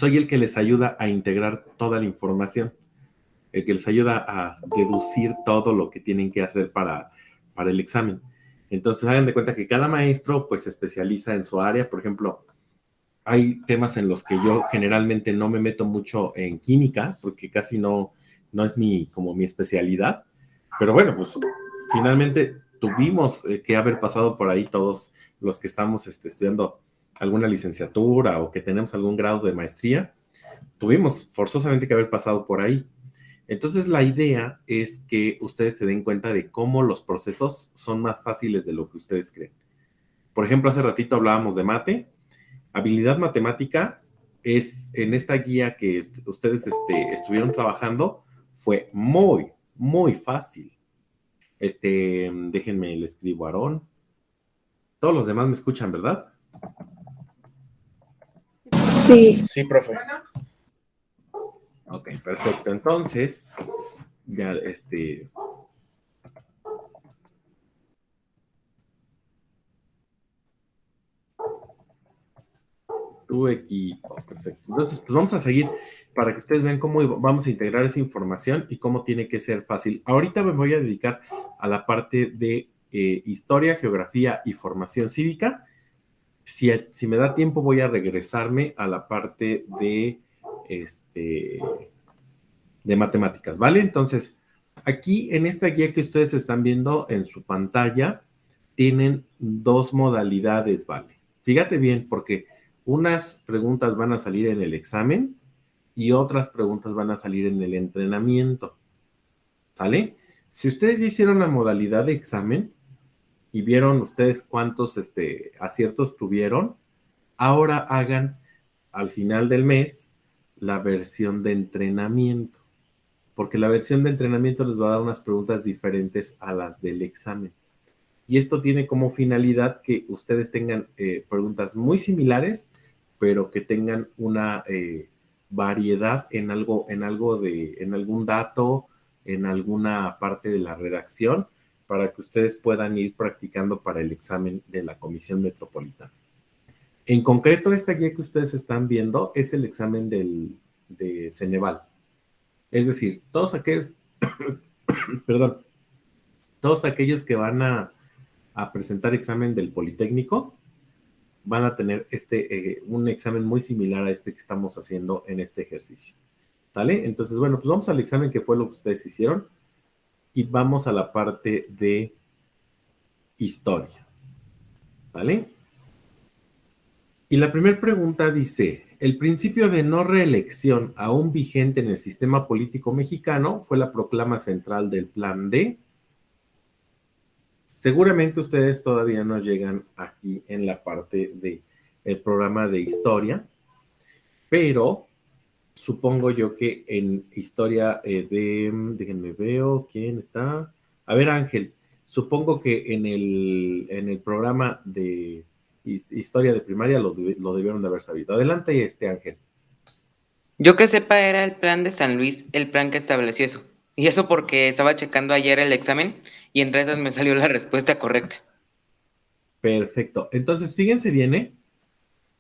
soy el que les ayuda a integrar toda la información, el que les ayuda a deducir todo lo que tienen que hacer para el examen. Entonces, hagan de cuenta que cada maestro pues se especializa en su área. Por ejemplo, hay temas en los que yo generalmente no me meto mucho en química, porque casi no es como mi especialidad. Pero bueno, pues finalmente tuvimos que haber pasado por ahí todos los que estamos estudiando alguna licenciatura o que tenemos algún grado de maestría, tuvimos forzosamente que haber pasado por ahí. Entonces, la idea es que ustedes se den cuenta de cómo los procesos son más fáciles de lo que ustedes creen. Por ejemplo, hace ratito hablábamos de mate. Habilidad matemática es en esta guía que ustedes estuvieron trabajando, fue muy, muy fácil. Déjenme, le escribo a Aarón. Todos los demás me escuchan, ¿verdad? Sí. Sí, profe. Ok, perfecto. Entonces, ya tu equipo, perfecto. Entonces, pues vamos a seguir para que ustedes vean cómo vamos a integrar esa información y cómo tiene que ser fácil. Ahorita me voy a dedicar a la parte de historia, geografía y formación cívica. Si me da tiempo, voy a regresarme a la parte de matemáticas, ¿vale? Entonces, aquí en esta guía que ustedes están viendo en su pantalla, tienen dos modalidades, ¿vale? Fíjate bien, porque unas preguntas van a salir en el examen y otras preguntas van a salir en el entrenamiento, ¿sale? Si ustedes ya hicieron la modalidad de examen y vieron ustedes cuántos aciertos tuvieron, ahora hagan al final del mes la versión de entrenamiento, porque la versión de entrenamiento les va a dar unas preguntas diferentes a las del examen. Y esto tiene como finalidad que ustedes tengan preguntas muy similares, pero que tengan una variedad en algún dato, en alguna parte de la redacción, para que ustedes puedan ir practicando para el examen de la Comisión Metropolitana. En concreto, esta guía que ustedes están viendo es el examen de Ceneval. Es decir, todos aquellos, perdón, todos aquellos que van a presentar examen del Politécnico van a tener un examen muy similar a este que estamos haciendo en este ejercicio. ¿Vale? Entonces, bueno, pues vamos al examen que fue lo que ustedes hicieron y vamos a la parte de historia. ¿Vale? Y la primera pregunta dice, el principio de no reelección aún vigente en el sistema político mexicano fue la proclama central del Plan D. Seguramente ustedes todavía no llegan aquí en la parte del programa de historia, pero supongo yo que en historia déjenme veo, ¿quién está? A ver, Ángel, supongo que en el programa de historia de primaria lo debieron de haber sabido. Adelante, Ángel. Yo que sepa era el plan de San Luis, el plan que estableció eso. Y eso porque estaba checando ayer el examen y entre esas me salió la respuesta correcta. Perfecto. Entonces, fíjense bien,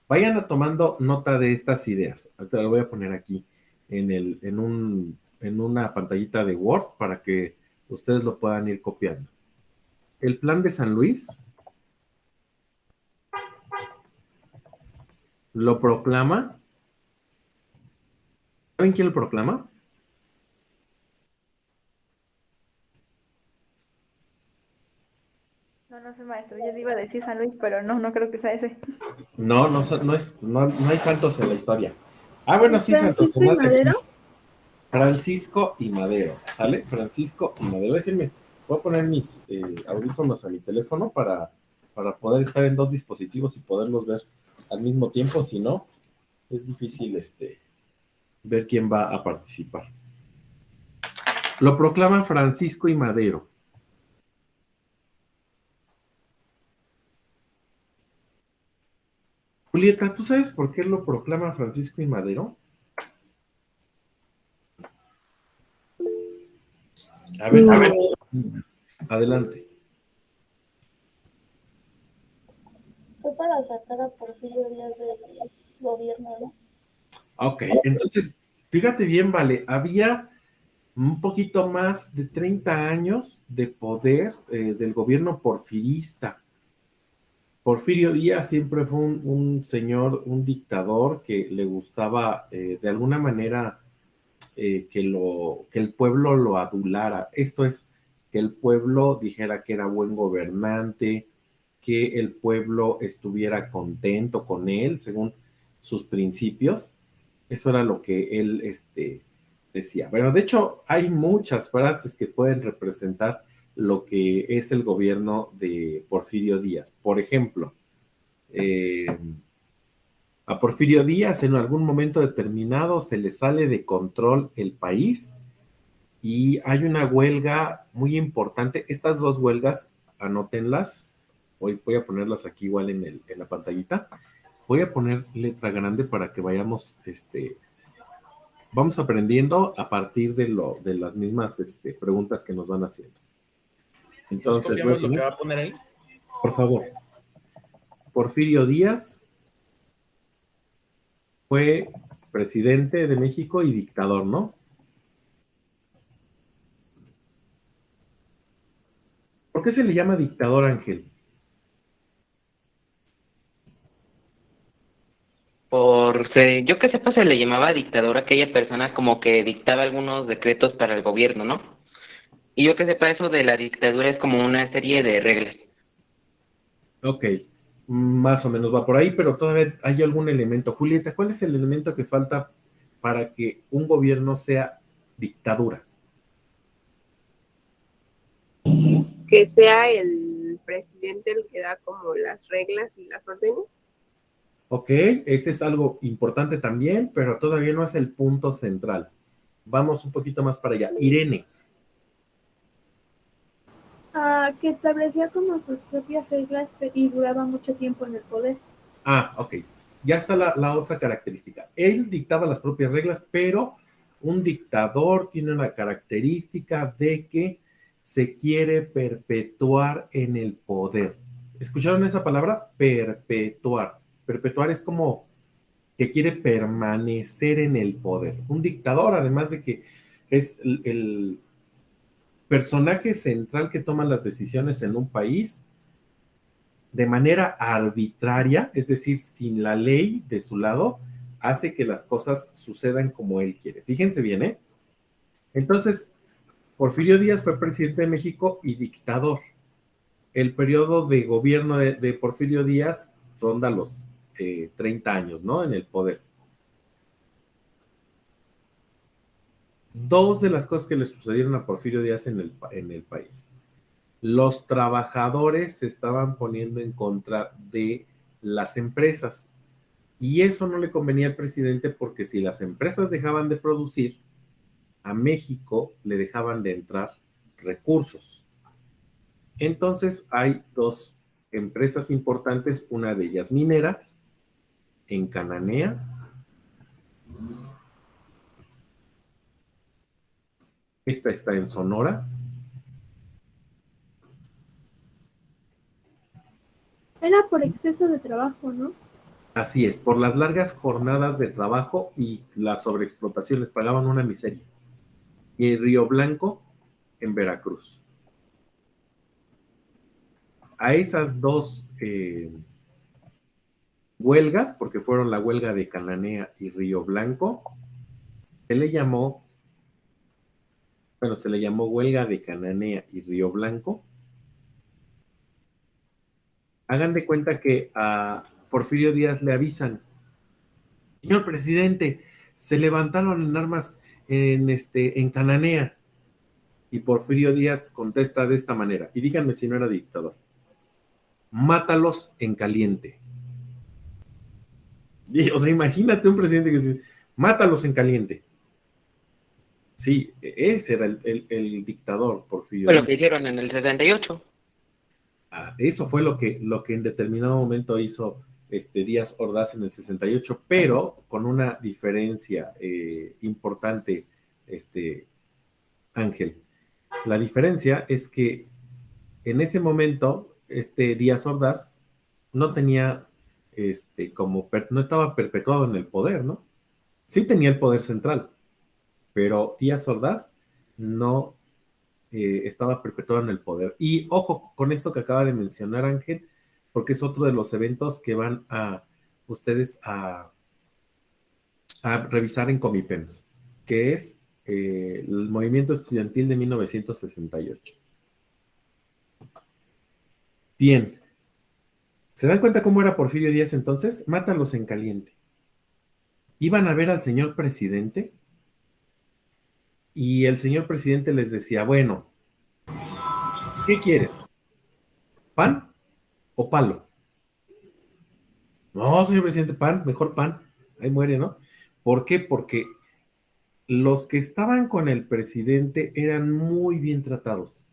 vayan tomando nota de estas ideas. Ahorita lo voy a poner aquí en una pantallita de Word para que ustedes lo puedan ir copiando. El plan de San Luis lo proclama. ¿Saben quién lo proclama? No sé, maestro. Yo le iba a decir San Luis, pero no creo que sea ese. No hay santos en la historia. Ah, bueno, sí, santos. ¿Francisco y Madero? Francisco y Madero, ¿sale? Francisco y Madero. Déjenme, voy a poner mis audífonos a mi teléfono para poder estar en dos dispositivos y poderlos ver al mismo tiempo. Si no, es difícil ver quién va a participar. Lo proclaman Francisco y Madero. Julieta, ¿tú sabes por qué lo proclama Francisco y Madero? A ver, adelante. Fue para sacar a Porfirio Díaz del gobierno, ¿no? Ok, entonces, fíjate bien, vale, había un poquito más de 30 años de poder del gobierno porfirista. Porfirio Díaz siempre fue un señor, un dictador que le gustaba de alguna manera que el pueblo lo adulara. Esto es, que el pueblo dijera que era buen gobernante, que el pueblo estuviera contento con él, según sus principios. Eso era lo que él decía. Bueno, de hecho, hay muchas frases que pueden representar lo que es el gobierno de Porfirio Díaz. Por ejemplo, eh, a Porfirio Díaz en algún momento determinado se le sale de control el país y hay una huelga muy importante. Estas dos huelgas, anótenlas. Hoy voy a ponerlas aquí igual en la pantallita. Voy a poner letra grande para que vayamos, vamos aprendiendo a partir de las mismas preguntas que nos van haciendo. ¿Nos Entonces, copiamos lo que va a poner ahí? por favor, Porfirio Díaz fue presidente de México y dictador, ¿no? ¿Por qué se le llama dictador, Ángel? Yo que sepa, se le llamaba dictador a aquella persona como que dictaba algunos decretos para el gobierno, ¿no? Y yo que sepa, eso de la dictadura es como una serie de reglas. Ok, más o menos va por ahí, pero todavía hay algún elemento. Julieta, ¿cuál es el elemento que falta para que un gobierno sea dictadura? Que sea el presidente el que da como las reglas y las órdenes. Ok, ese es algo importante también, pero todavía no es el punto central. Vamos un poquito más para allá. Irene. Que establecía como sus propias reglas y duraba mucho tiempo en el poder. Ah, ok. Ya está la otra característica. Él dictaba las propias reglas, pero un dictador tiene una característica de que se quiere perpetuar en el poder. ¿Escucharon esa palabra? Perpetuar. Perpetuar es como que quiere permanecer en el poder. Un dictador, además de que es el personaje central que toma las decisiones en un país, de manera arbitraria, es decir, sin la ley de su lado, hace que las cosas sucedan como él quiere. Fíjense bien, ¿eh? Entonces, Porfirio Díaz fue presidente de México y dictador. El periodo de gobierno de Porfirio Díaz ronda los 30 años, ¿no? En el poder. Dos de las cosas que le sucedieron a Porfirio Díaz en el país. Los trabajadores se estaban poniendo en contra de las empresas. Y eso no le convenía al presidente porque si las empresas dejaban de producir, a México le dejaban de entrar recursos. Entonces hay dos empresas importantes, una de ellas minera, en Cananea. Esta está en Sonora. Era por exceso de trabajo, ¿no? Así es, por las largas jornadas de trabajo y la sobreexplotación les pagaban una miseria. Y Río Blanco, en Veracruz. A esas dos huelgas, porque fueron la huelga de Cananea y Río Blanco, se le llamó, bueno, se le llamó huelga de Cananea y Río Blanco. Hagan de cuenta que a Porfirio Díaz le avisan, señor presidente, se levantaron en armas en Cananea. Y Porfirio Díaz contesta de esta manera, y díganme si no era dictador, mátalos en caliente. Y, o sea, imagínate un presidente que dice, mátalos en caliente. Sí, ese era el dictador Porfirio Fue lo Díaz. que hicieron en el 78. Eso fue lo que en determinado momento hizo Díaz Ordaz en el 68, pero con una diferencia importante, Ángel. La diferencia es que en ese momento, Díaz Ordaz no tenía, no estaba perpetuado en el poder, ¿no? Sí tenía el poder central, pero Díaz Ordaz no estaba perpetuado en el poder. Y ojo con esto que acaba de mencionar Ángel, porque es otro de los eventos que van a ustedes a revisar en Comipems, que es el movimiento estudiantil de 1968. Bien, ¿se dan cuenta cómo era Porfirio Díaz entonces? Mátalos en caliente. Iban a ver al señor presidente y el señor presidente les decía, bueno, ¿qué quieres? ¿Pan o palo? No, señor presidente, pan, mejor pan. Ahí muere, ¿no? ¿Por qué? Porque los que estaban con el presidente eran muy bien tratados,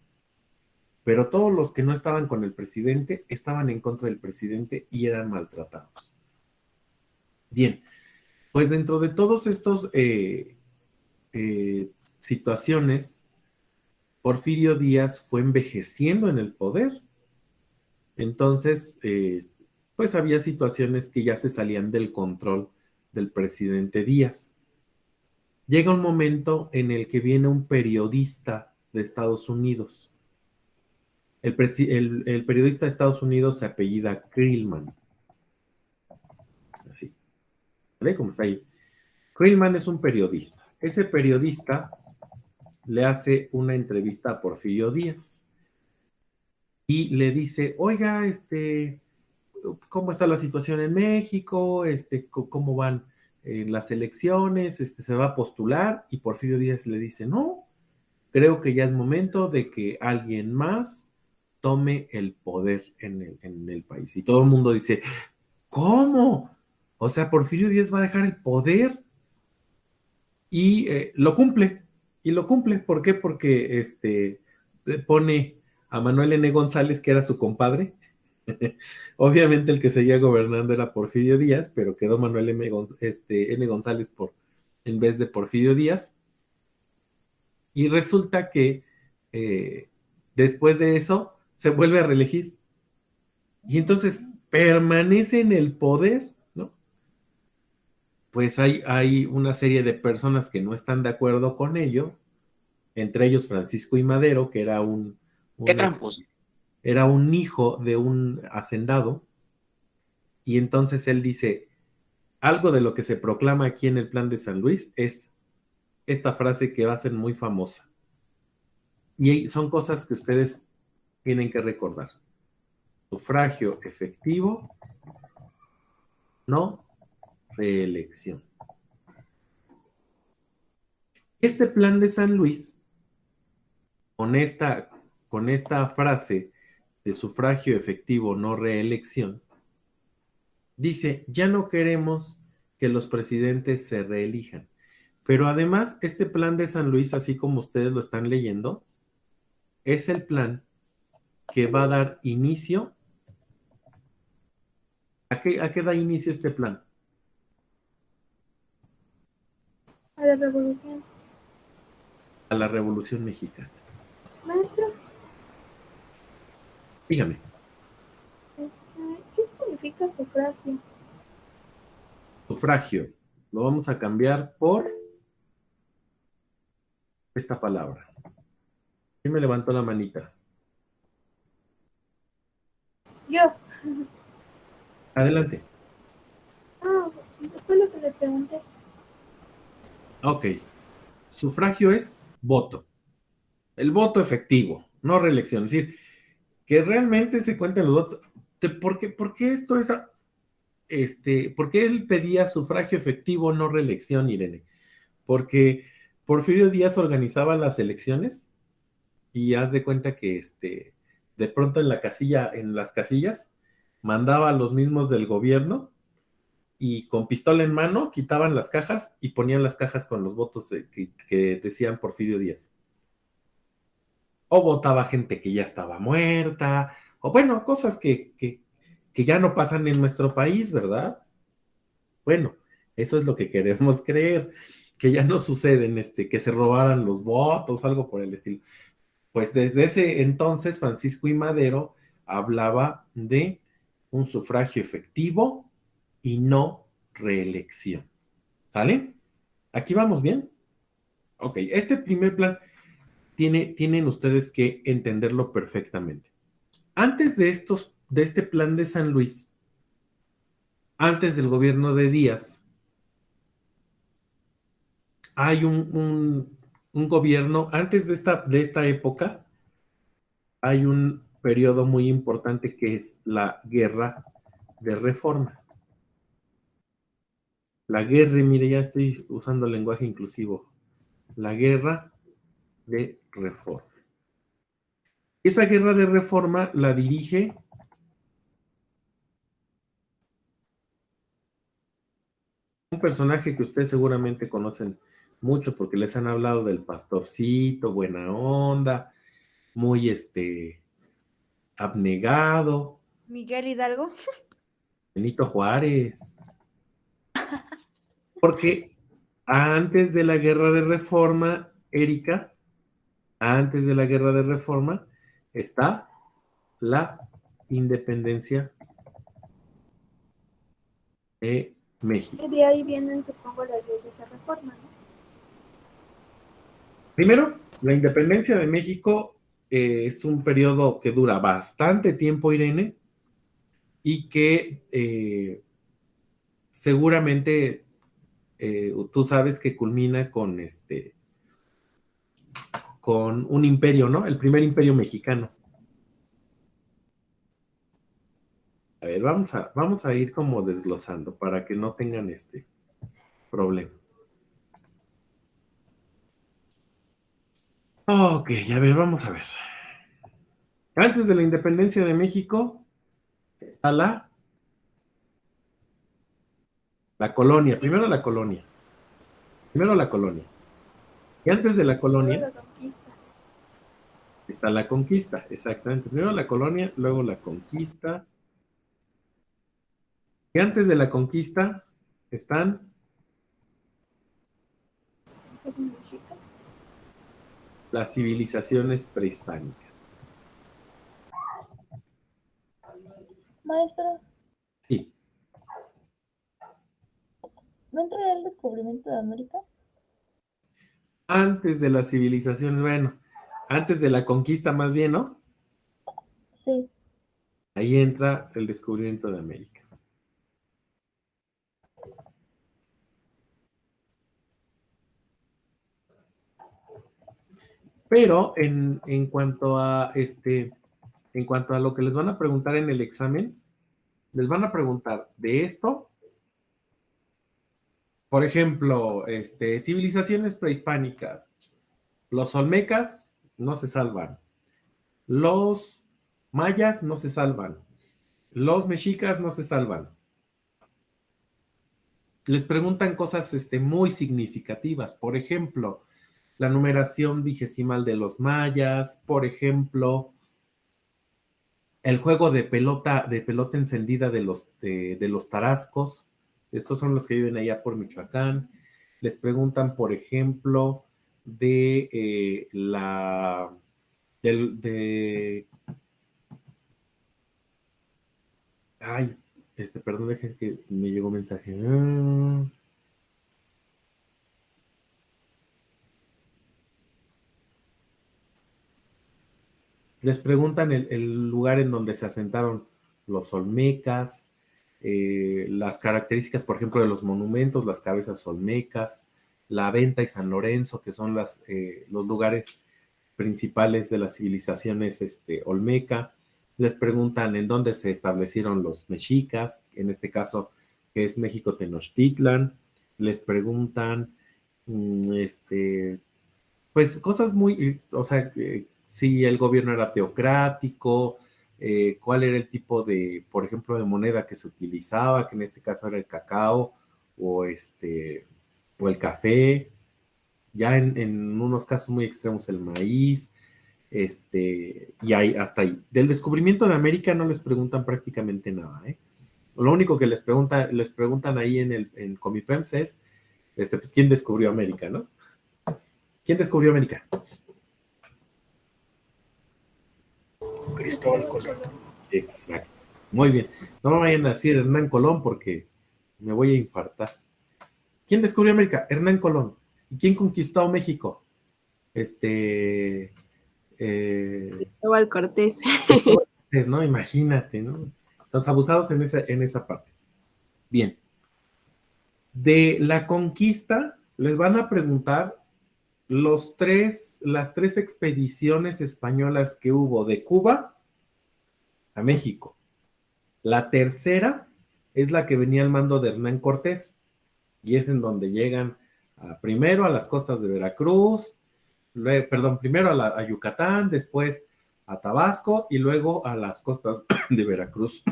pero todos los que no estaban con el presidente estaban en contra del presidente y eran maltratados. Bien, pues dentro de todos estos situaciones, Porfirio Díaz fue envejeciendo en el poder. Entonces, pues había situaciones que ya se salían del control del presidente Díaz. Llega un momento en el que viene un periodista de Estados Unidos. El periodista de Estados Unidos se apellida Krillman. Así. ¿Ve cómo está ahí? Krillman es un periodista. Ese periodista le hace una entrevista a Porfirio Díaz y le dice, oiga, ¿cómo está la situación en México? ¿Cómo van las elecciones? ¿Se va a postular? Y Porfirio Díaz le dice, no, creo que ya es momento de que alguien más tome el poder en el país. Y todo el mundo dice, ¿cómo? O sea, Porfirio Díaz va a dejar el poder y lo cumple. Y lo cumple. ¿Por qué? Porque pone a Manuel N. González, que era su compadre. Obviamente el que seguía gobernando era Porfirio Díaz, pero quedó Manuel N. González en vez de Porfirio Díaz. Y resulta que después de eso se vuelve a reelegir. Y entonces permanece en el poder, ¿no? Pues hay una serie de personas que no están de acuerdo con ello, entre ellos Francisco I. Madero, que era Qué tramposo. era un hijo de un hacendado, y entonces él dice, algo de lo que se proclama aquí en el Plan de San Luis es esta frase que va a ser muy famosa. Y son cosas que ustedes tienen que recordar. Sufragio efectivo, no reelección. Este Plan de San Luis, con esta frase de sufragio efectivo, no reelección, dice, ya no queremos que los presidentes se reelijan. Pero además, este Plan de San Luis, así como ustedes lo están leyendo, es el plan que va a dar inicio. ¿A qué da inicio este plan? A la revolución. A la Revolución Mexicana. Maestro, Dígame. ¿qué significa sufragio? Sufragio. Lo vamos a cambiar por esta palabra. ¿Quién me levantó la manita? Yo. Adelante. Ah, fue lo que le pregunté. Ok. Sufragio es voto. El voto efectivo, no reelección. Es decir, que realmente se cuenten los votos. ¿Por qué esto es ¿por qué él pedía sufragio efectivo, no reelección, Irene? Porque Porfirio Díaz organizaba las elecciones y haz de cuenta que de pronto en las casillas, mandaba a los mismos del gobierno y con pistola en mano quitaban las cajas y ponían las cajas con los votos que decían Porfirio Díaz. O votaba gente que ya estaba muerta, o bueno, cosas que ya no pasan en nuestro país, ¿verdad? Bueno, eso es lo que queremos creer, que ya no sucede que se robaran los votos, algo por el estilo. Pues desde ese entonces, Francisco I. Madero hablaba de un sufragio efectivo y no reelección. ¿Sale? ¿Aquí vamos bien? Ok, este primer plan tienen ustedes que entenderlo perfectamente. Antes de este plan de San Luis, antes del gobierno de Díaz, hay un gobierno, antes de esta época, hay un periodo muy importante que es la guerra de reforma. La guerra, mire, ya estoy usando lenguaje inclusivo. La guerra de reforma. Esa guerra de reforma la dirige un personaje que ustedes seguramente conocen mucho porque les han hablado del pastorcito, buena onda, muy abnegado, Miguel Hidalgo. Benito Juárez. Porque antes de la guerra de reforma, Erika, antes de la guerra de reforma, está la independencia de México. Y de ahí vienen, supongo, las leyes de reforma, ¿no? Primero, la independencia de México es un periodo que dura bastante tiempo, Irene, y que seguramente tú sabes que culmina con un imperio, ¿no? El primer imperio mexicano. A ver, vamos a ir como desglosando para que no tengan este problema. Ok, a ver, vamos a ver. Antes de la independencia de México, está la colonia. Primero la colonia. Primero la colonia. Y antes de la Luego colonia la conquista. está la conquista. Exactamente. Primero la colonia, luego la conquista. Y antes de la conquista están ¿Qué significa? las civilizaciones prehispánicas. Maestra, Sí. ¿no entraría el descubrimiento de América? Antes de las civilizaciones, bueno, antes de la conquista más bien, ¿no? Sí. Ahí entra el descubrimiento de América. Pero en cuanto a en cuanto a lo que les van a preguntar en el examen, les van a preguntar de esto, por ejemplo, civilizaciones prehispánicas. Los olmecas no se salvan. Los mayas no se salvan. Los mexicas no se salvan. Les preguntan cosas muy significativas. Por ejemplo, la numeración vigesimal de los mayas. Por ejemplo, el juego de pelota encendida de los tarascos. Estos son los que viven allá por Michoacán. Les preguntan, por ejemplo, de ay, perdón, dejen que me llegó un mensaje. Les preguntan el lugar en donde se asentaron los olmecas, las características, por ejemplo, de los monumentos, las cabezas olmecas, la Venta y San Lorenzo, que son los lugares principales de las civilizaciones olmeca. Les preguntan en dónde se establecieron los mexicas, en este caso, que es México Tenochtitlan. Les preguntan, pues cosas muy, o sea, si el gobierno era teocrático, cuál era el tipo de, por ejemplo, de moneda que se utilizaba, que en este caso era el cacao o o el café, ya en unos casos muy extremos el maíz, y ahí, hasta ahí. Del descubrimiento de América no les preguntan prácticamente nada, ¿eh? Lo único que les preguntan ahí en Comipems es, pues, ¿quién descubrió América, no? ¿Quién descubrió América? Cristóbal Colón. Exacto. Muy bien. No me vayan a decir Hernán Colón porque me voy a infartar. ¿Quién descubrió América? Hernán Colón. ¿Y quién conquistó México? Este, Cristóbal Cortés. ¿no? Imagínate, ¿no? Los abusados en esa parte. Bien. De la conquista, les van a preguntar las tres expediciones españolas que hubo de Cuba a México. La tercera es la que venía al mando de Hernán Cortés, y es en donde llegan primero a las costas de Veracruz, primero a Yucatán, después a Tabasco y luego a las costas de Veracruz.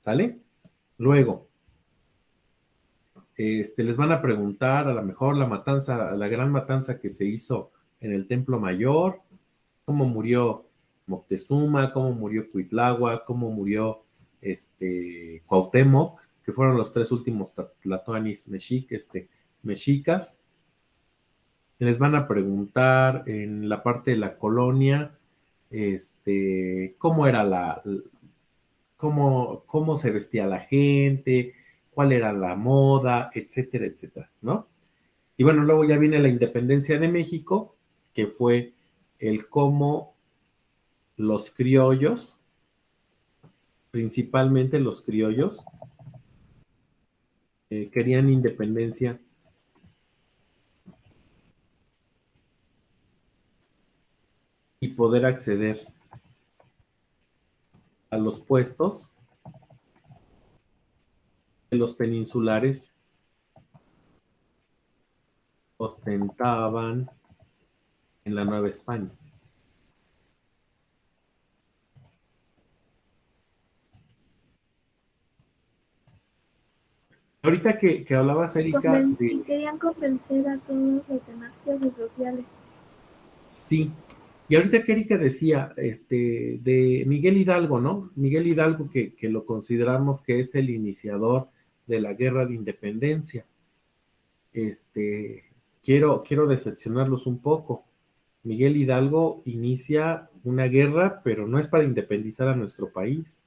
¿Sale? Luego, les van a preguntar a lo mejor la gran matanza que se hizo en el Templo Mayor, cómo murió Moctezuma, cómo murió Cuitláhuac, cómo murió Cuauhtémoc, que fueron los tres últimos tlatoanis mexicas. Les van a preguntar en la parte de la colonia, cómo era cómo se vestía la gente, cuál era la moda, etcétera, etcétera, ¿no? Y bueno, luego ya viene la independencia de México, que fue el cómo los criollos, principalmente los criollos, querían independencia y poder acceder a los puestos que los peninsulares ostentaban en la Nueva España. Ahorita que hablabas, Erika, Querían convencer a todos los demás clases sociales. Sí, y ahorita que Erika decía, de Miguel Hidalgo, ¿no? Miguel Hidalgo que lo consideramos que es el iniciador de la guerra de independencia. Quiero decepcionarlos un poco. Miguel Hidalgo inicia una guerra, pero no es para independizar a nuestro país.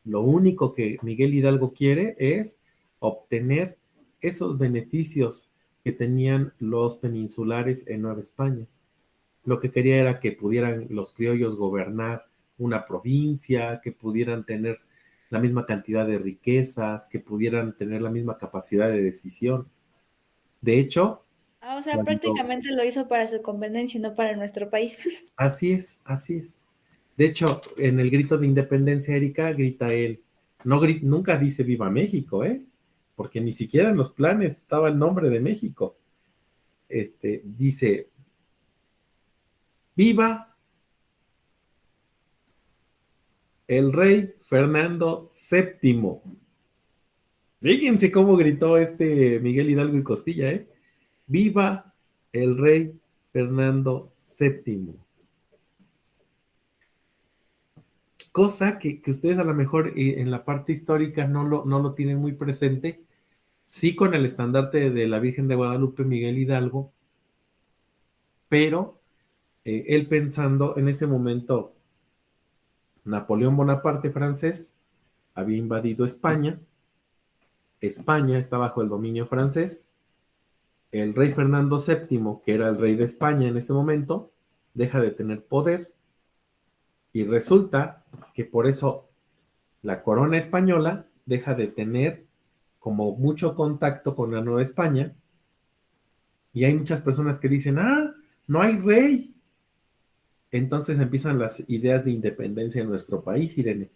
Lo único que Miguel Hidalgo quiere es obtener esos beneficios que tenían los peninsulares en Nueva España. Lo que quería era que pudieran los criollos gobernar una provincia, que pudieran tener la misma cantidad de riquezas, que pudieran tener la misma capacidad de decisión. De hecho, O sea, prácticamente lo hizo para su conveniencia, no para nuestro país. Así es, así es. De hecho, en el grito de independencia, Erika, grita él, nunca dice Viva México, porque ni siquiera en los planes estaba el nombre de México. Dice, Viva el rey Fernando VII. Fíjense cómo gritó Miguel Hidalgo y Costilla, Viva el rey Fernando VII. Cosa que ustedes a lo mejor en la parte histórica no lo tienen muy presente. Sí, con el estandarte de la Virgen de Guadalupe, Miguel Hidalgo, pero él pensando en ese momento, Napoleón Bonaparte francés había invadido España. España está bajo el dominio francés. El rey Fernando VII, que era el rey de España en ese momento, deja de tener poder y resulta que por eso la corona española deja de tener como mucho contacto con la Nueva España y hay muchas personas que dicen, no hay rey. Entonces empiezan las ideas de independencia en nuestro país, Irene,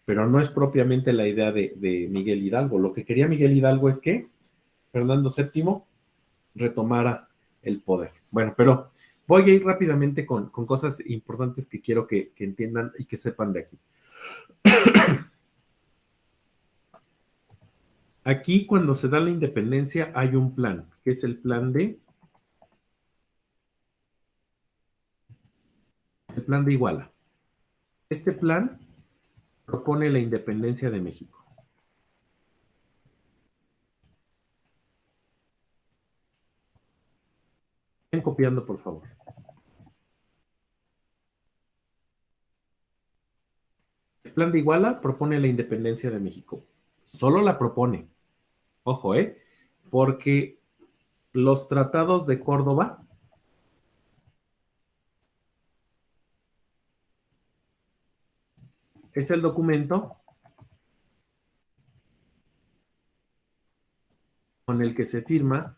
pero no es propiamente la idea de Miguel Hidalgo. Lo que quería Miguel Hidalgo es que Fernando VII retomara el poder. Bueno, pero voy a ir rápidamente con cosas importantes que quiero que entiendan y que sepan de aquí. Aquí, cuando se da la independencia, hay un plan, que es el plan de Iguala. Este plan propone la independencia de México. Vayan copiando, por favor. El plan de Iguala propone la independencia de México. Solo la propone. Ojo, porque los tratados de Córdoba es el documento con el que se firma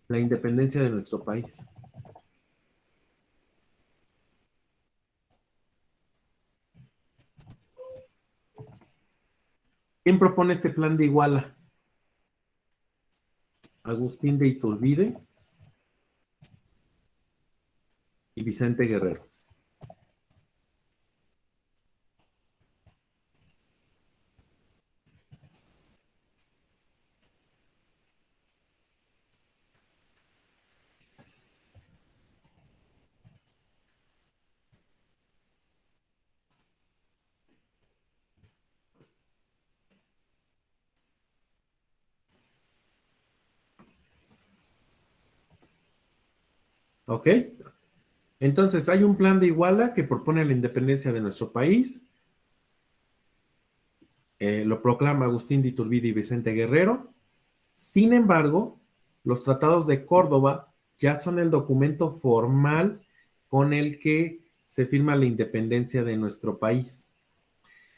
la independencia de nuestro país. ¿Quién propone este plan de Iguala? Agustín de Iturbide y Vicente Guerrero. ¿Ok? Entonces, hay un plan de Iguala que propone la independencia de nuestro país. Lo proclama Agustín de Iturbide y Vicente Guerrero. Sin embargo, los tratados de Córdoba ya son el documento formal con el que se firma la independencia de nuestro país.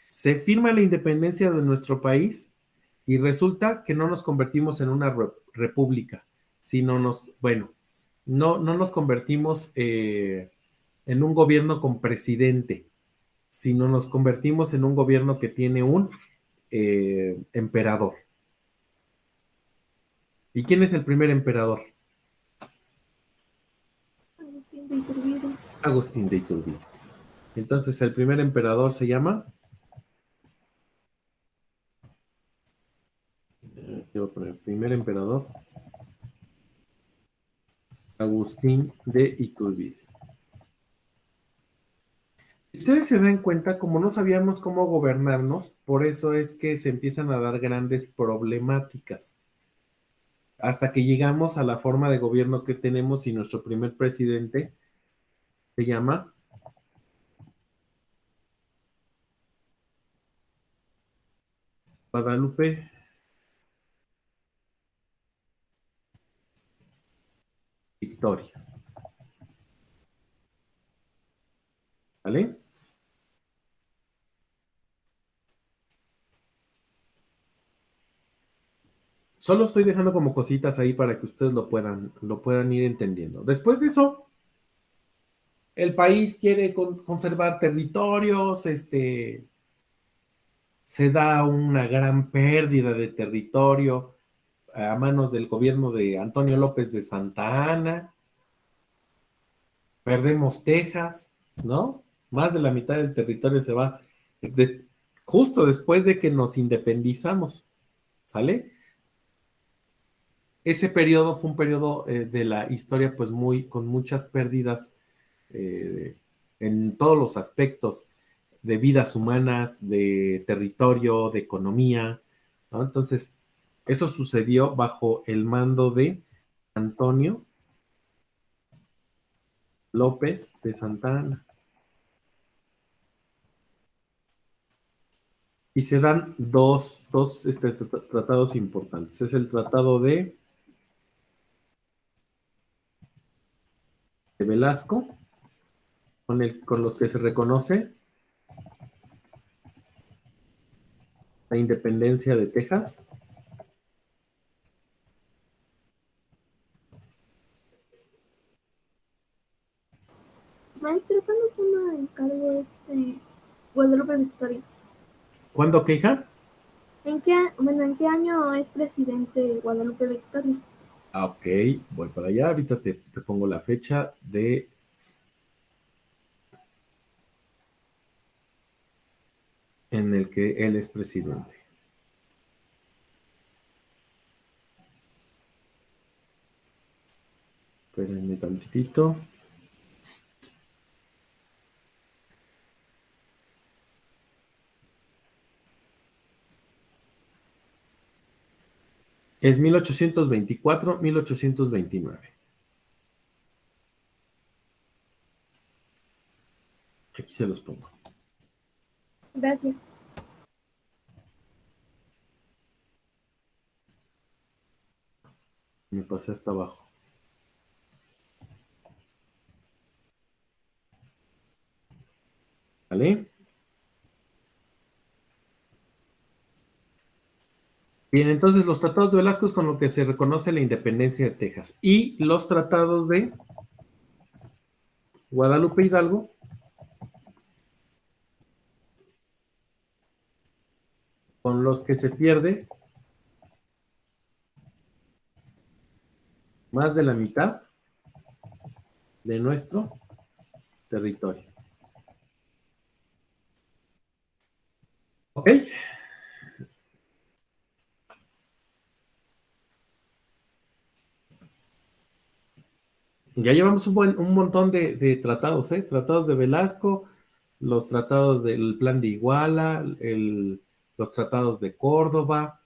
Se firma la independencia de nuestro país y resulta que no nos convertimos en una república, sino no nos convertimos en un gobierno con presidente, sino nos convertimos en un gobierno que tiene un emperador. ¿Y quién es el primer emperador? Agustín de Iturbide. Agustín de Iturbide. Entonces, el primer emperador se llama, quiero poner, primer emperador, Agustín de Iturbide. Si ustedes se dan cuenta, como no sabíamos cómo gobernarnos, por eso es que se empiezan a dar grandes problemáticas, hasta que llegamos a la forma de gobierno que tenemos y nuestro primer presidente se llama Guadalupe Victoria. ¿Vale? Solo estoy dejando como cositas ahí para que ustedes lo puedan ir entendiendo. Después de eso, el país quiere conservar territorios, se da una gran pérdida de territorio a manos del gobierno de Antonio López de Santa Anna, perdemos Texas, ¿no? Más de la mitad del territorio se va justo después de que nos independizamos, ¿sale? Ese periodo fue un periodo de la historia pues con muchas pérdidas en todos los aspectos de vidas humanas, de territorio, de economía, ¿no? Entonces, eso sucedió bajo el mando de Antonio López de Santa Anna. Y se dan dos tratados importantes. Es el tratado de Velasco, con los que se reconoce la independencia de Texas. Maestro, ¿cuándo toma el cargo Guadalupe Victoria? ¿Cuándo, qué, hija? ¿En qué año es presidente Guadalupe Victoria? Ah, ok, voy para allá. Ahorita te pongo la fecha en el que él es presidente. Espérenme tantitito. Es 1824-1829. Aquí se los pongo. Gracias. Me pasé hasta abajo. ¿Vale? Bien, entonces los tratados de Velázquez con lo que se reconoce la independencia de Texas y los tratados de Guadalupe Hidalgo con los que se pierde más de la mitad de nuestro territorio. ¿Ok? Ya llevamos un montón de tratados, ¿eh? Tratados de Velasco, los tratados del Plan de Iguala, los tratados de Córdoba.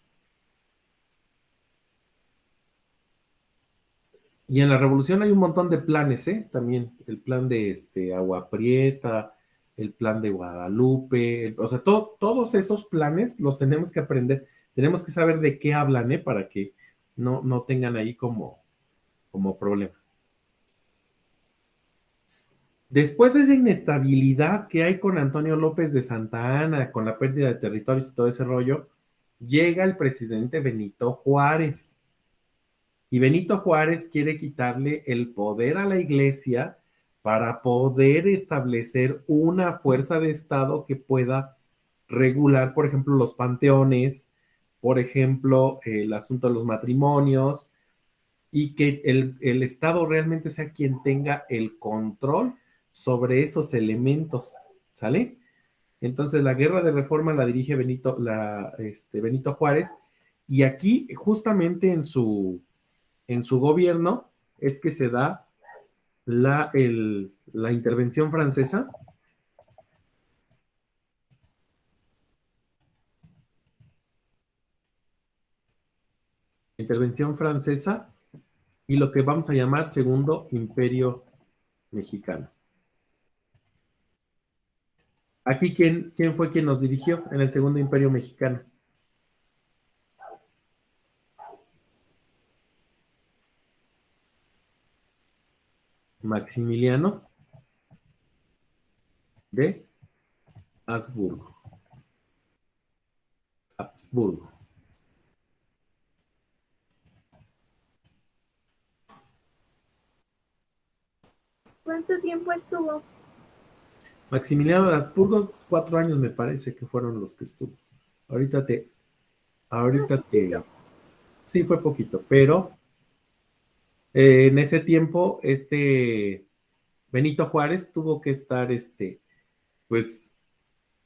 Y en la Revolución hay un montón de planes, ¿eh? También el plan de Agua Prieta, el plan de Guadalupe, o sea, todos esos planes los tenemos que aprender, tenemos que saber de qué hablan, ¿eh? Para que no tengan ahí como problema. Después de esa inestabilidad que hay con Antonio López de Santa Anna, con la pérdida de territorios y todo ese rollo, llega el presidente Benito Juárez. Y Benito Juárez quiere quitarle el poder a la iglesia para poder establecer una fuerza de Estado que pueda regular, por ejemplo, los panteones, por ejemplo, el asunto de los matrimonios, y que el Estado realmente sea quien tenga el control sobre esos elementos, ¿sale? Entonces la guerra de reforma la dirige Benito Juárez, y aquí justamente en su gobierno es que se da la intervención francesa. Intervención francesa y lo que vamos a llamar Segundo Imperio Mexicano. Aquí, ¿quién fue quien nos dirigió en el Segundo Imperio Mexicano? Maximiliano de Habsburgo. Habsburgo. ¿Cuánto tiempo estuvo? Maximiliano de Habsburgo, 4 años me parece que fueron los que estuvo. Ahorita te, sí fue poquito, pero en ese tiempo, Benito Juárez tuvo que estar, pues,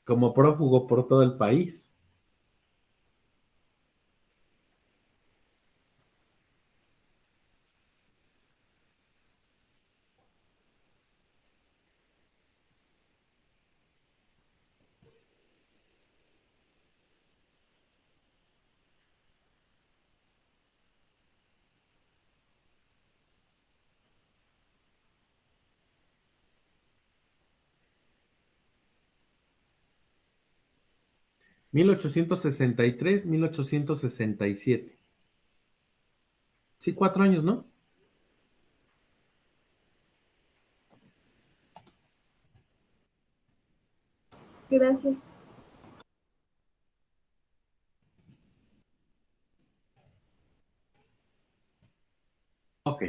como prófugo por todo el país. ¿1863, 1867? Sí, 4 años, ¿no? Gracias. Ok.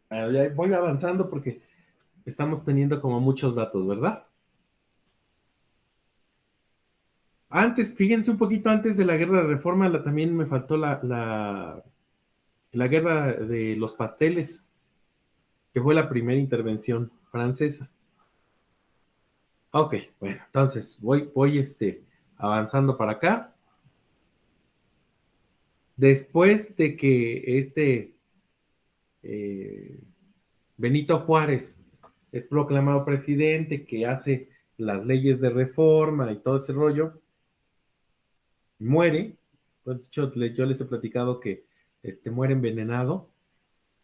Ya voy avanzando porque estamos teniendo como muchos datos, ¿verdad? Antes, fíjense un poquito antes de la guerra de reforma, también me faltó la guerra de los pasteles, que fue la primera intervención francesa. Ok, bueno, entonces voy avanzando para acá. Después de que eh, Benito Juárez es proclamado presidente, que hace las leyes de reforma y todo ese rollo, muere. Pues, de hecho, yo les he platicado que muere envenenado.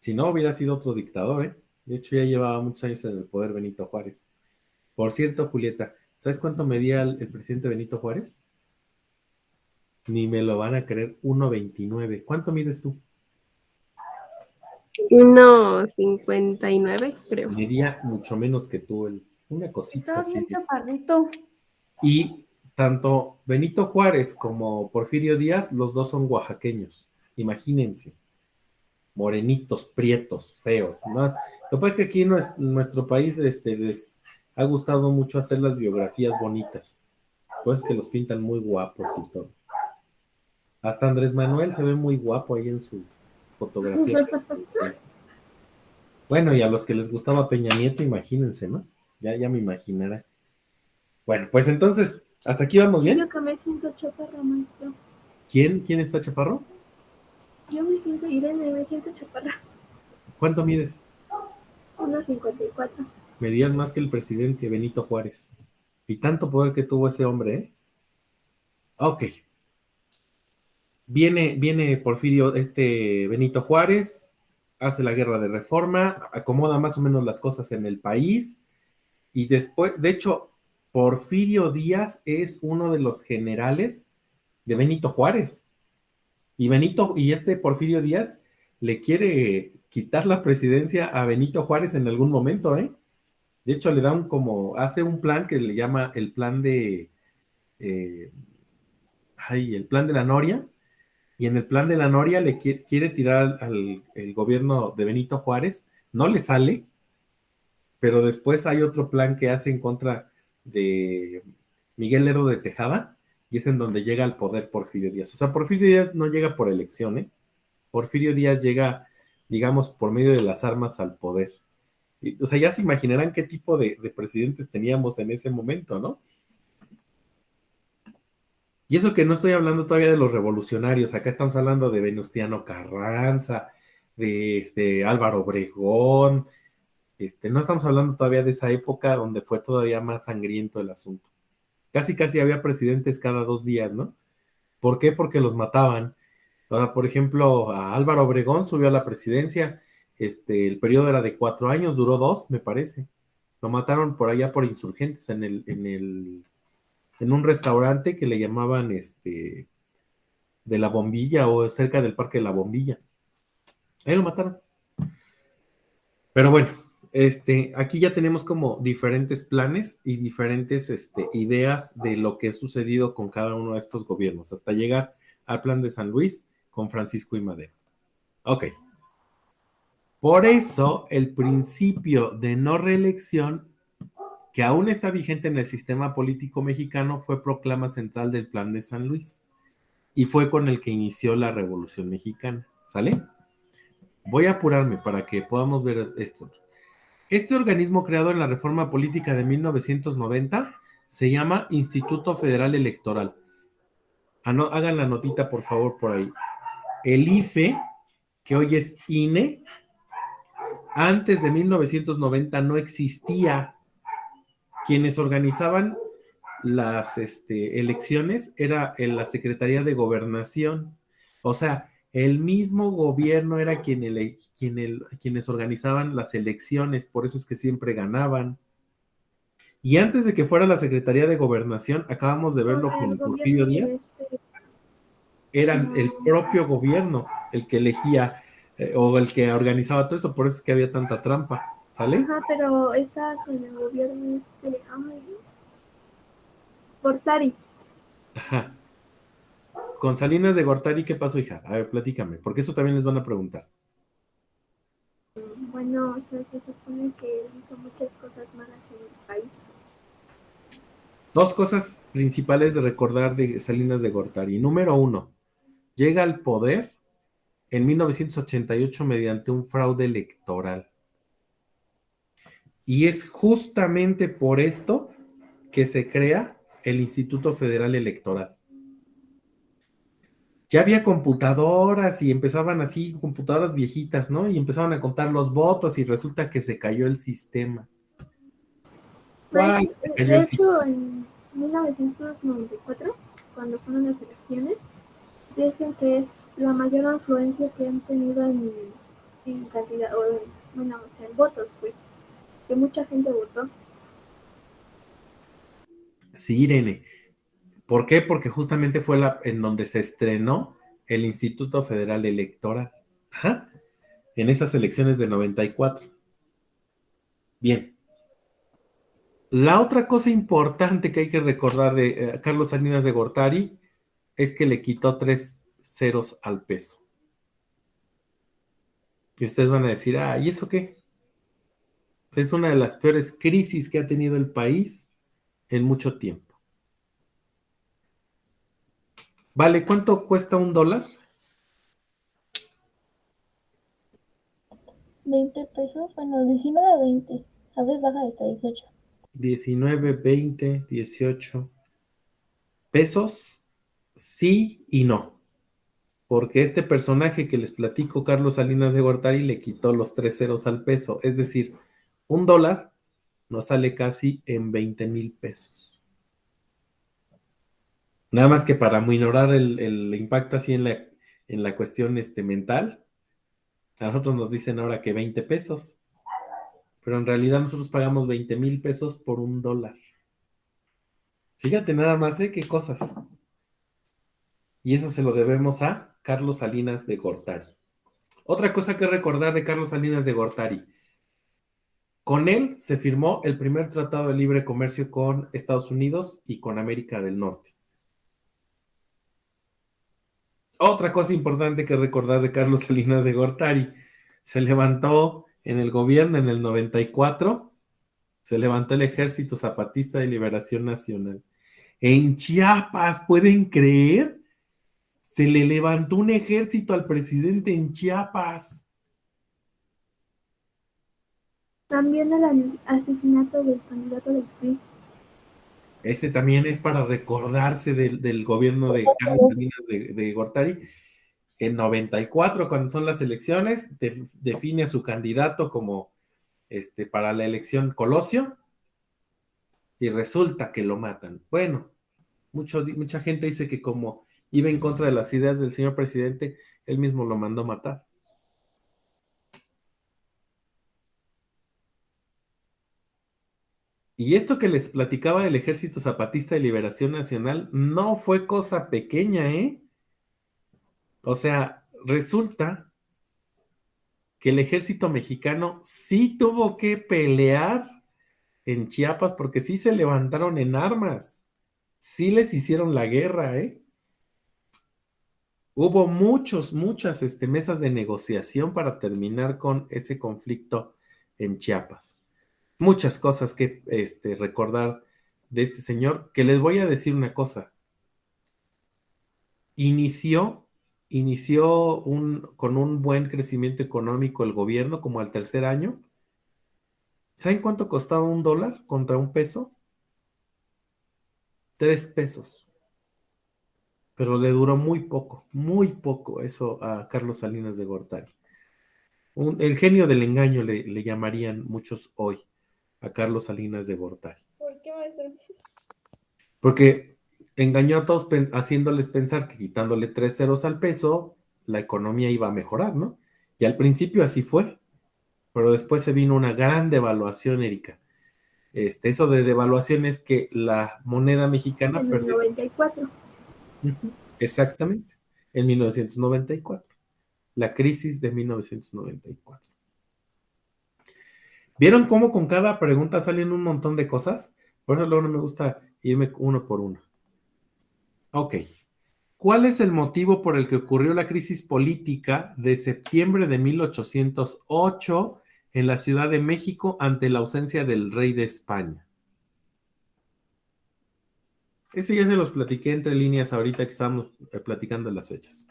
Si no, hubiera sido otro dictador, ¿eh? De hecho, ya llevaba muchos años en el poder Benito Juárez. Por cierto, Julieta, ¿sabes cuánto medía el presidente Benito Juárez? Ni me lo van a creer, 1.29. ¿Cuánto mides tú? 1,59, creo. Medía mucho menos que tú, una cosita Estaba así. bien chaparrito. Y tanto Benito Juárez como Porfirio Díaz, los dos son oaxaqueños. Imagínense, morenitos, prietos, feos, ¿no? Lo que pasa es que aquí en nuestro país les ha gustado mucho hacer las biografías bonitas. Pues que los pintan muy guapos y todo. Hasta Andrés Manuel se ve muy guapo ahí en su fotografía presidencial. Bueno, y a los que les gustaba Peña Nieto, imagínense, ¿no? Ya me imaginará. Bueno, pues entonces, ¿hasta aquí vamos bien? Yo que me siento chaparra, maestro. ¿Quién está chaparro? Yo me siento, Irene, me siento chaparra. ¿Cuánto mides? 1,54. Medías más que el presidente Benito Juárez. Y tanto poder que tuvo ese hombre, ¿eh? Ok. Viene Porfirio, Benito Juárez, hace la guerra de reforma, acomoda más o menos las cosas en el país, y después, de hecho, Porfirio Díaz es uno de los generales de Benito Juárez. Y Porfirio Díaz le quiere quitar la presidencia a Benito Juárez en algún momento, ¿eh? De hecho, hace un plan que le llama el plan eh, el plan de la Noria, y en el plan de la Noria le quiere tirar el gobierno de Benito Juárez, no le sale, pero después hay otro plan que hace en contra de Miguel Lerdo de Tejada, y es en donde llega al poder Porfirio Díaz. O sea, Porfirio Díaz no llega por elección, ¿eh? Porfirio Díaz llega, digamos, por medio de las armas al poder. O sea, ya se imaginarán qué tipo de presidentes teníamos en ese momento, ¿no? Y eso que no estoy hablando todavía de los revolucionarios, acá estamos hablando de Venustiano Carranza, de Álvaro Obregón, no estamos hablando todavía de esa época donde fue todavía más sangriento el asunto. Casi casi había presidentes cada 2 días, ¿no? ¿Por qué? Porque los mataban. O sea, por ejemplo, a Álvaro Obregón subió a la presidencia, el periodo era de 4 años, duró 2, me parece. Lo mataron por allá por insurgentes en un restaurante que le llamaban de la Bombilla o cerca del Parque de la Bombilla. Ahí lo mataron. Pero bueno, aquí ya tenemos como diferentes planes y diferentes ideas de lo que ha sucedido con cada uno de estos gobiernos, hasta llegar al plan de San Luis con Francisco I. Madero. Ok. Por eso, el principio de no reelección, que aún está vigente en el sistema político mexicano, fue proclama central del plan de San Luis y fue con el que inició la Revolución Mexicana. ¿Sale? Voy a apurarme para que podamos ver esto. Este organismo creado en la reforma política de 1990 se llama Instituto Federal Electoral. Hagan la notita, por favor, por ahí. El IFE, que hoy es INE, antes de 1990 no existía. Quienes organizaban las elecciones era en la Secretaría de Gobernación. O sea, el mismo gobierno era quienes organizaban las elecciones, por eso es que siempre ganaban. Y antes de que fuera la Secretaría de Gobernación, acabamos de verlo Ahora, con el Porfirio gobierno Díaz, de era no. el propio gobierno el que elegía o el que organizaba todo eso, por eso es que había tanta trampa, ¿sale? Ajá, pero está con el gobierno Gortari. Ajá. Con Salinas de Gortari, ¿qué pasó, hija? A ver, platícame, porque eso también les van a preguntar. Bueno, o sea, se supone que él hizo muchas cosas malas en el país. Dos cosas principales de recordar de Salinas de Gortari. Número 1, llega al poder en 1988 mediante un fraude electoral. Y es justamente por esto que se crea el Instituto Federal Electoral. Ya había computadoras y empezaban así, computadoras viejitas, ¿no? Y empezaban a contar los votos y resulta que se cayó el sistema. ¿Cuál se cayó De el sistema? hecho, en 1994, cuando fueron las elecciones, dicen que es la mayor afluencia que han tenido en cantidad, bueno, o sea, en votos, pues, que mucha gente votó. Sí, Irene. ¿Por qué? Porque justamente fue en donde se estrenó el Instituto Federal Electoral. Ajá. en esas elecciones de 94. Bien. La otra cosa importante que hay que recordar de Carlos Salinas de Gortari es que le quitó 3 ceros al peso. Y ustedes van a decir, ¿y eso qué? Es una de las peores crisis que ha tenido el país en mucho tiempo. Vale, ¿cuánto cuesta $1? 20 pesos, bueno, 19 20. A veces baja hasta 18. 19, 20, 18 pesos, sí y no. Porque este personaje que les platico, Carlos Salinas de Gortari, le quitó los 3 ceros al peso. Es decir, $1 nos sale casi en 20,000 pesos. Nada más que para minorar el impacto así en la cuestión mental, a nosotros nos dicen ahora que 20 pesos, pero en realidad nosotros pagamos 20,000 pesos por $1. Fíjate nada más, qué cosas. Y eso se lo debemos a Carlos Salinas de Gortari. Otra cosa que recordar de Carlos Salinas de Gortari. Con él se firmó el primer tratado de libre comercio con Estados Unidos y con América del Norte. Otra cosa importante que recordar de Carlos Salinas de Gortari. Se levantó en el gobierno en el 94, se levantó el Ejército Zapatista de Liberación Nacional. En Chiapas, ¿pueden creer? Se le levantó un ejército al presidente en Chiapas. También el asesinato del candidato del PRI. Ese también es para recordarse del gobierno de Carlos Salinas de Gortari. En 94, cuando son las elecciones, define a su candidato como para la elección Colosio, y resulta que lo matan. Bueno, mucha gente dice que como iba en contra de las ideas del señor presidente, él mismo lo mandó matar. Y esto que les platicaba del Ejército Zapatista de Liberación Nacional no fue cosa pequeña, ¿eh? O sea, resulta que el ejército mexicano sí tuvo que pelear en Chiapas porque sí se levantaron en armas, sí les hicieron la guerra, ¿eh? Hubo muchas mesas de negociación para terminar con ese conflicto en Chiapas. Muchas cosas que recordar de este señor, que les voy a decir una cosa. Inició con un buen crecimiento económico el gobierno, como al tercer año. ¿Saben cuánto costaba $1 contra un peso? 3 pesos. Pero le duró muy poco eso a Carlos Salinas de Gortari. El genio del engaño le llamarían muchos hoy a Carlos Salinas de Gortari. ¿Por qué, maestro? Porque engañó a todos haciéndoles pensar que quitándole 3 ceros al peso, la economía iba a mejorar, ¿no? Y al principio así fue, pero después se vino una gran devaluación, Erika. Eso de devaluación es que la moneda mexicana En el perdió. 94. Exactamente, en 1994. La crisis de 1994. ¿Vieron cómo con cada pregunta salen un montón de cosas? Por eso luego no me gusta irme uno por uno. Ok. ¿Cuál es el motivo por el que ocurrió la crisis política de septiembre de 1808 en la Ciudad de México ante la ausencia del rey de España? Ese ya se los platiqué entre líneas ahorita que estábamos platicando las fechas.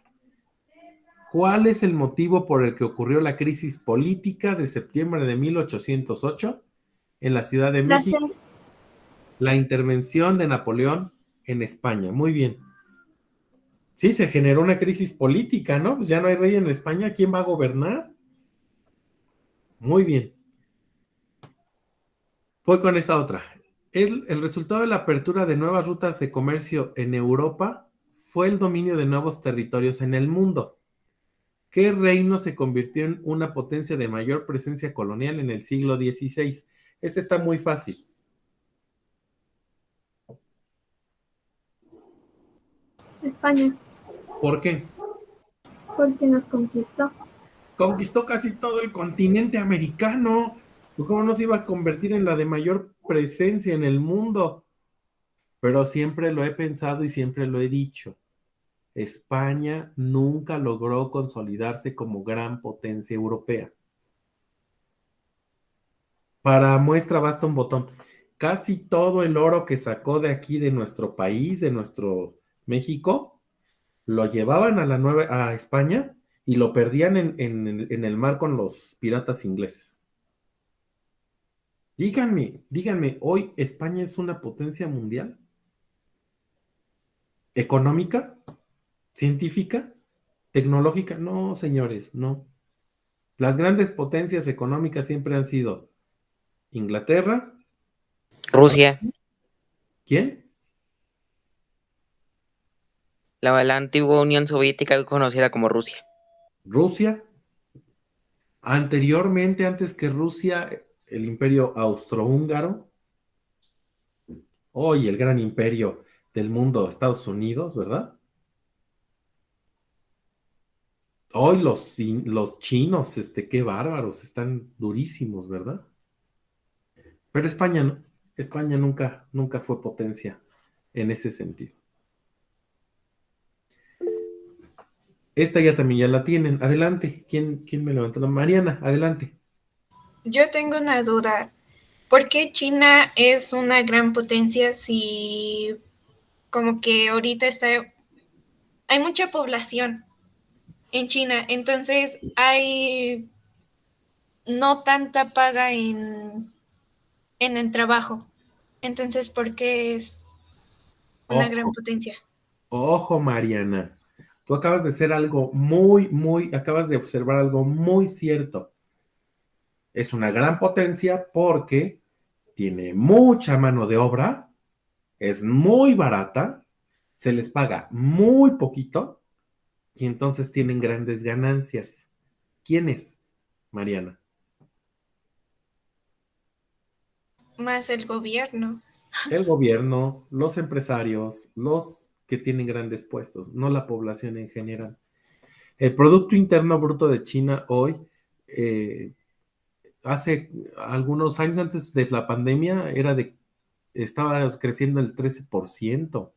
¿Cuál es el motivo por el que ocurrió la crisis política de septiembre de 1808 en la Ciudad de México? La intervención de Napoleón en España. Muy bien. Sí, se generó una crisis política, ¿no? Pues ya no hay rey en España, ¿quién va a gobernar? Muy bien. Voy con esta otra. El resultado de la apertura de nuevas rutas de comercio en Europa fue el dominio de nuevos territorios en el mundo. ¿Qué reino se convirtió en una potencia de mayor presencia colonial en el siglo XVI? Este está muy fácil. España, ¿Por qué? porque nos conquistó. conquistó casi todo el continente americano. ¿Cómo no se iba a convertir en la de mayor presencia en el mundo? Pero siempre lo he pensado y siempre lo he dicho. España nunca logró consolidarse como gran potencia europea. Para muestra basta un botón. Casi todo el oro que sacó de aquí, de nuestro país, de nuestro México, lo llevaban a España y lo perdían en el mar con los piratas ingleses. Díganme, ¿hoy España es una potencia mundial? ¿Económica? ¿Científica? ¿Tecnológica? No, señores, no. Las grandes potencias económicas siempre han sido Inglaterra. Rusia, ¿Quién? la antigua Unión Soviética, hoy conocida como Rusia. Rusia. Anteriormente, antes que Rusia, el imperio austrohúngaro. Hoy el gran imperio del mundo, Estados Unidos, ¿verdad? Hoy los chinos, qué bárbaros, están durísimos, ¿verdad? Pero España no. España nunca fue potencia en ese sentido. Esta ya la tienen. Adelante. ¿Quién me levantó? Mariana, adelante. Yo tengo una duda. ¿Por qué China es una gran potencia si como que ahorita hay mucha población en China, entonces hay no tanta paga en el trabajo? Entonces, ¿por qué es una gran potencia? Ojo, Mariana. Tú acabas de hacer algo acabas de observar algo muy cierto. Es una gran potencia porque tiene mucha mano de obra, es muy barata, se les paga muy poquito y entonces tienen grandes ganancias. ¿Quién es, Mariana? Más el gobierno. El gobierno, los empresarios, los que tienen grandes puestos, no la población en general. El Producto Interno Bruto de China hoy, hace algunos años antes de la pandemia, estaba creciendo el 13%.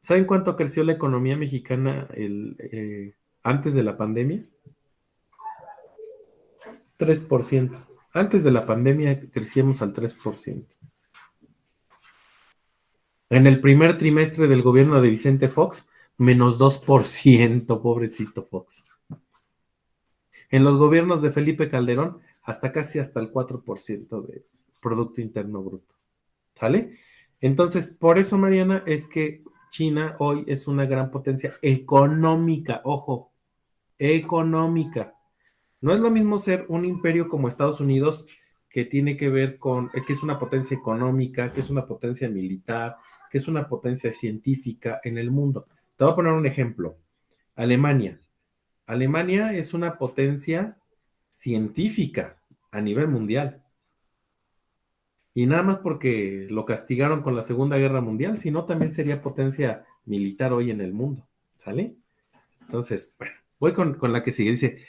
¿Saben cuánto creció la economía mexicana antes de la pandemia? 3%. Antes de la pandemia crecíamos al 3%. En el primer trimestre del gobierno de Vicente Fox, menos 2%, pobrecito Fox. En los gobiernos de Felipe Calderón, hasta el 4% de Producto Interno Bruto. ¿Sale? Entonces, por eso, Mariana, es que China hoy es una gran potencia económica, ojo, económica. No es lo mismo ser un imperio como Estados Unidos, que tiene que ver con, que es una potencia económica, que es una potencia militar, que es una potencia científica en el mundo. Te voy a poner un ejemplo. Alemania. Alemania es una potencia científica a nivel mundial. Y nada más porque lo castigaron con la Segunda Guerra Mundial, sino también sería potencia militar hoy en el mundo. ¿Sale? Entonces, bueno, voy con la que sigue. Dice,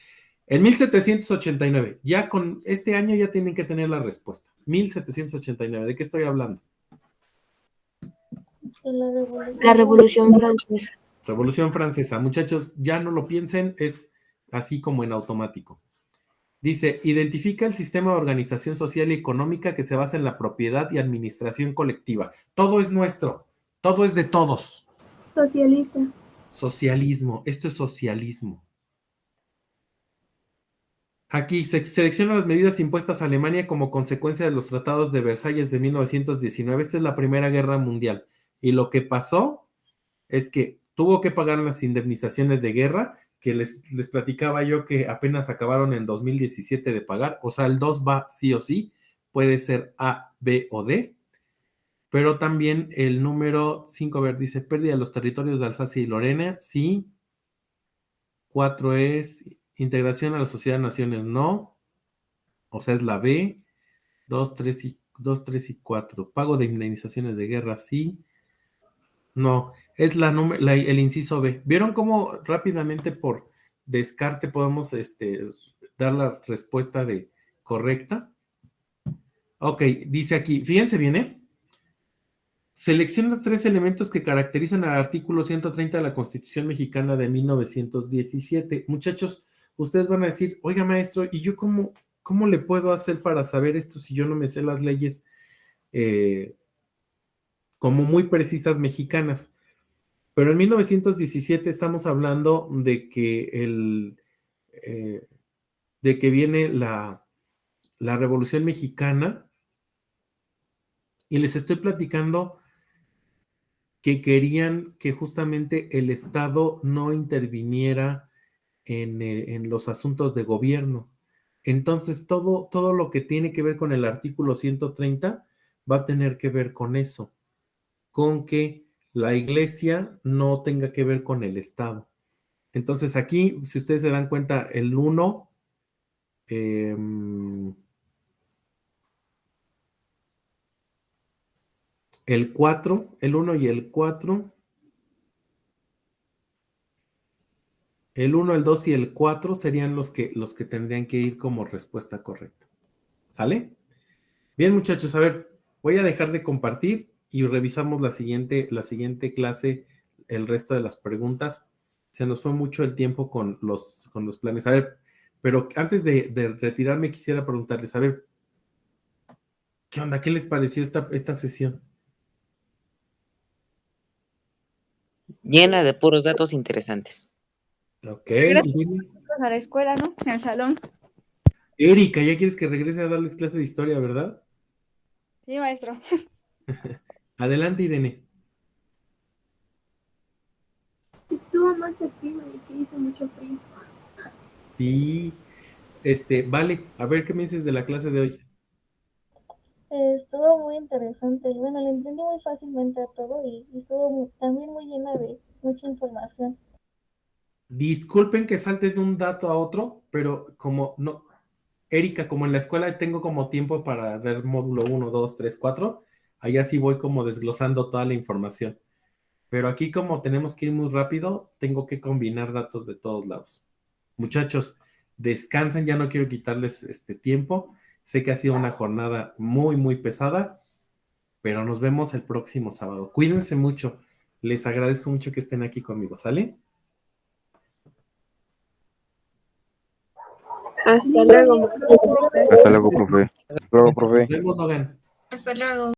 en 1789, ya con este año ya tienen que tener la respuesta. 1789, ¿de qué estoy hablando? La Revolución Francesa. Revolución Francesa. Muchachos, ya no lo piensen, es así como en automático. Dice, identifica el sistema de organización social y económica que se basa en la propiedad y administración colectiva. Todo es nuestro, todo es de todos. Socialista. Socialismo, esto es socialismo. Aquí se seleccionan las medidas impuestas a Alemania como consecuencia de los tratados de Versalles de 1919. Esta es la Primera Guerra Mundial. Y lo que pasó es que tuvo que pagar las indemnizaciones de guerra, que les platicaba yo que apenas acabaron en 2017 de pagar. O sea, el 2 va sí o sí, puede ser A, B o D. Pero también el número 5, a ver, dice pérdida de los territorios de Alsacia y Lorena, sí. 4 es integración a la Sociedad de Naciones, no. O sea, es la B. 2, 3 y 4. Pago de indemnizaciones de guerra, sí. No, es el inciso B. ¿Vieron cómo rápidamente por descarte podemos dar la respuesta correcta. Ok, dice aquí, fíjense bien, ¿eh? Selecciona 3 elementos que caracterizan al artículo 130 de la Constitución Mexicana de 1917. Muchachos, ustedes van a decir, oiga maestro, ¿y yo cómo le puedo hacer para saber esto si yo no me sé las leyes como muy precisas mexicanas? Pero en 1917 estamos hablando de que viene la Revolución Mexicana y les estoy platicando que querían que justamente el Estado no interviniera en los asuntos de gobierno. Entonces, todo lo que tiene que ver con el artículo 130 va a tener que ver con eso, con que la iglesia no tenga que ver con el Estado. Entonces, aquí, si ustedes se dan cuenta, el 1, el 4, el 1 y el 4, el 1, el 2 y el 4 serían los que tendrían que ir como respuesta correcta. ¿Sale? Bien, muchachos, a ver, voy a dejar de compartir y revisamos la siguiente clase, el resto de las preguntas. Se nos fue mucho el tiempo con los planes. A ver, pero antes de retirarme quisiera preguntarles, a ver, ¿qué onda? ¿Qué les pareció esta sesión? Llena de puros datos interesantes. Ok. A la escuela, ¿no? En el salón. Erika, ya quieres que regrese a darles clase de historia, ¿verdad? Sí, maestro. Adelante, Irene. Estuvo más activo y que hizo mucho frío. Sí. Vale, a ver qué me dices de la clase de hoy. Estuvo muy interesante. Bueno, le entendí muy fácilmente a todo y estuvo también muy llena de mucha información. Disculpen que salte de un dato a otro, pero como no, Erika, como en la escuela tengo como tiempo para ver módulo 1, 2, 3, 4, allá sí voy como desglosando toda la información. Pero aquí como tenemos que ir muy rápido, tengo que combinar datos de todos lados. Muchachos, descansen, ya no quiero quitarles este tiempo. Sé que ha sido una jornada muy, muy pesada, pero nos vemos el próximo sábado. Cuídense mucho. Les agradezco mucho que estén aquí conmigo, ¿sale? Hasta luego. Hasta luego, profe. Hasta luego, profe. Nos vemos, Logan. Hasta luego.